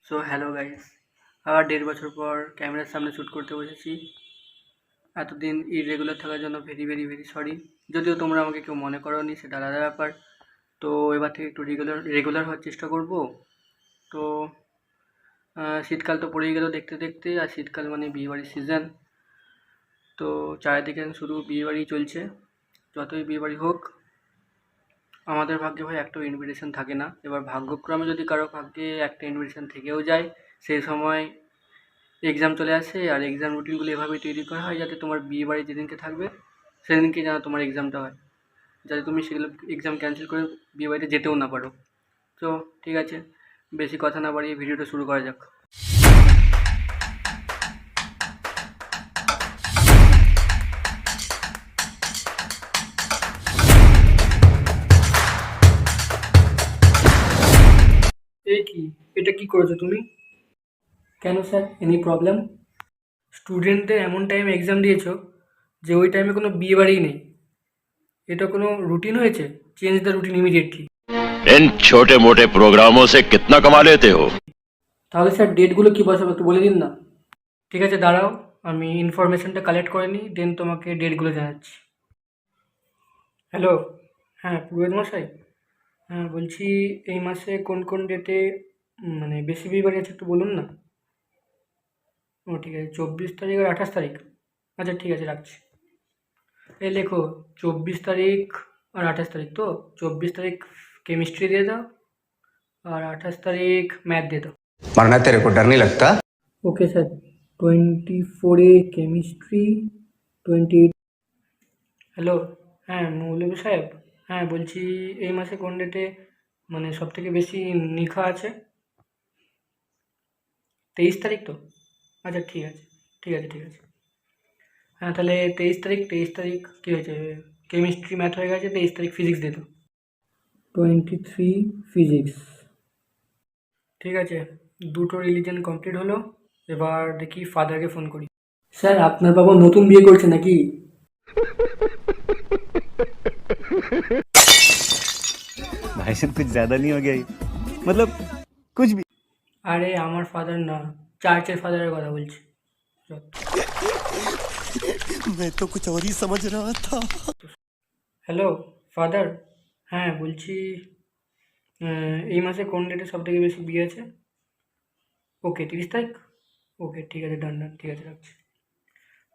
So hello guys, আবার 1.5 বছর পর ক্যামেরার সামনে শ্যুট করতে বসেছি। এতদিন ইরেগুলার থাকার জন্য ভেরি ভেরি ভেরি সরি। যদিও তোমরা আমাকে কেউ মনে করোনি, সেটা আলাদা ব্যাপার। তো এবার থেকে একটু রেগুলার হওয়ার চেষ্টা করব। তো শীতকাল তো পড়েই গেল দেখতে দেখতে, আর শীতকাল মানে বিয়েবাড়ির সিজন। তো চারিদিকে শুধু বিয়েবাড়ি চলছে। যতই বিয়েবাড়ি হোক, আমাদের ভাগ্যে ভাই একটাও ইনভিটেশন থাকে না। এবার ভাগ্যক্রমে যদি কারো ভাগ্যে একটা ইনভিটেশন থেকেও যায়, সেই সময় এক্সাম চলে আসে, আর এক্সাম রুটিনগুলো এভাবেই তৈরি করা হয় যাতে তোমার বিয়েবাড়ি যেদিনকে থাকবে সেদিনকে যেন তোমার এক্সামটা হয়, যাতে তুমি সেগুলো এক্সাম ক্যান্সেল করে বিয়েবাড়িতে যেতেও না পারো। তো ঠিক আছে, বেশি কথা না বাড়িয়ে ভিডিওটা শুরু করা যাক। এই কি, এটা কি করেছো তুমি? কেন স্যার, এনি প্রবলেম? স্টুডেন্টদের এমন টাইমে এক্সাম দিয়েছো যে ওই টাইমে কোনো বিয়েবাড়িই নেই। এটা কোনো রুটিন হয়েছে? Change the routine immediately. इन छोटे मोटे प्रोग्रामों से कितना कमा लेते हो? তাহলে স্যার ডেটগুলো কী বসাবো একটু বলে দিন না। ঠিক আছে, দাঁড়াও, আমি ইনফরমেশনটা কালেক্ট করে নিই, দেন তোমাকে ডেটগুলো জানাচ্ছি। হ্যালো, হ্যাঁ পুরোহিত মশাই। হ্যাঁ বলছি, এই মাসে কোন কোন ডেটে মানে বেশি বিয়েবাড়ি আছে একটু বলুন না। ও ঠিক আছে, 24 তারিখ আর 28 তারিখ। আচ্ছা ঠিক আছে, রাখছি। এই লেখো, 24 তারিখ আর 28 তারিখ। তো 24 তারিখ কেমিস্ট্রি দিয়ে দাও, আর 28 তারিখ ম্যাথ দিয়ে দাও। मरना तेरे को डर नहीं लगता? Okay sir. 24-এ কেমিস্ট্রি, 28। হ্যালো, হ্যাঁ মৌলভী সাহেব। হ্যাঁ বলছি, এই মাসে কোন ডেটে মানে সবথেকে বেশি নিখা আছে? 23 তারিখ তো? আচ্ছা ঠিক আছে, ঠিক আছে, ঠিক আছে। হ্যাঁ তাহলে 23 তারিখ কী হয়েছে? কেমিস্ট্রি ম্যাথ হয়ে গেছে, 23 তারিখ ফিজিক্স দিয়ে দাও। 23 ফিজিক্স। ঠিক আছে, দুটো রিলিজন কমপ্লিট হলো। এবার দেখি ফাদারকে ফোন করি। স্যার, আপনার বাবা নতুন বিয়ে করছে নাকি? भाई साहब कुछ ज्यादा नहीं हो गया ये? मतलब कुछ भी। আরে আমার ফাদার না, চার্চের ফাদারের কথা বলছি। मैं तो कुछ और ही समझ रहा था। Hello father. হ্যাঁ বলছি, এই মাসে কোন ডেটে সব থেকে বেশি বিয়ে আছে? ওকে 30 তারিখ। ওকে ঠিক আছে, ডান ডান, ঠিক আছে রাখছি।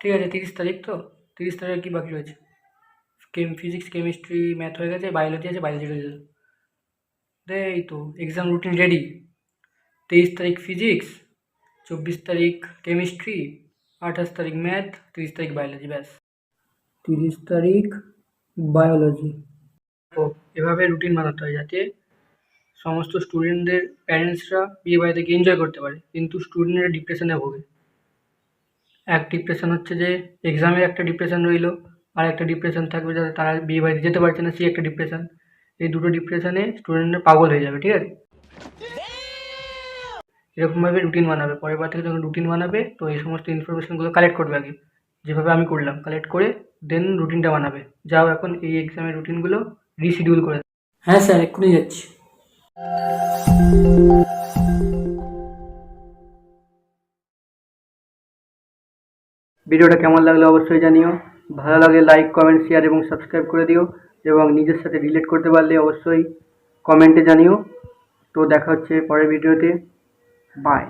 ঠিক আছে 30 তারিখ তো? 30 তারিখে কী বাকি রয়েছে? ফিজিক্স কেমিস্ট্রি ম্যাথ হয়ে গেছে, বায়োলজি আছে, বায়োলজি রয়েছে। এই তো এক্সাম রুটিন রেডি। 23 তারিখ ফিজিক্স, 24 তারিখ কেমিস্ট্রি, 28 তারিখ ম্যাথ, 30 তারিখ বায়োলজি, ব্যাস। 30 তারিখ বায়োলজি। ও, এভাবে রুটিন বানাতে হয় যাতে সমস্ত স্টুডেন্টদের প্যারেন্টসরা বিয়ে বাড়ি থেকে এনজয় করতে পারে, কিন্তু স্টুডেন্টরা ডিপ্রেশনে ভোগে। এক ডিপ্রেশন হচ্ছে যে এক্সামের একটা ডিপ্রেশন রইলো, আর একটা ডিপ্রেশন থাকবে যাতে তারা বিয়ে বাড়িতে যেতে পারছে না, সেই একটা ডিপ্রেশন। এই দুটো ডিপ্রেশনে স্টুডেন্টরা পাগল হয়ে যাবে, ঠিক আছে? এরকমভাবে রুটিন বানাবে। পরের বার থেকে যখন রুটিন বানাবে, তো এই সমস্ত ইনফরমেশনগুলো কালেক্ট করবে আগে, যেভাবে আমি করলাম, কালেক্ট করে দেন রুটিনটা বানাবে। যাও এখন এই এক্সামের রুটিনগুলো রিশিডিউল করে। হ্যাঁ স্যার, এক্ষুনি যাচ্ছি। ভিডিওটা কেমন লাগলো অবশ্যই জানিও। ভালো লাগলে লাইক কমেন্ট শেয়ার এবং সাবস্ক্রাইব করে দিও, এবং নিজের সাথে রিলেট করতে পারলে অবশ্যই কমেন্টে জানিও। তো দেখা হচ্ছে পরের ভিডিওতে। বাই।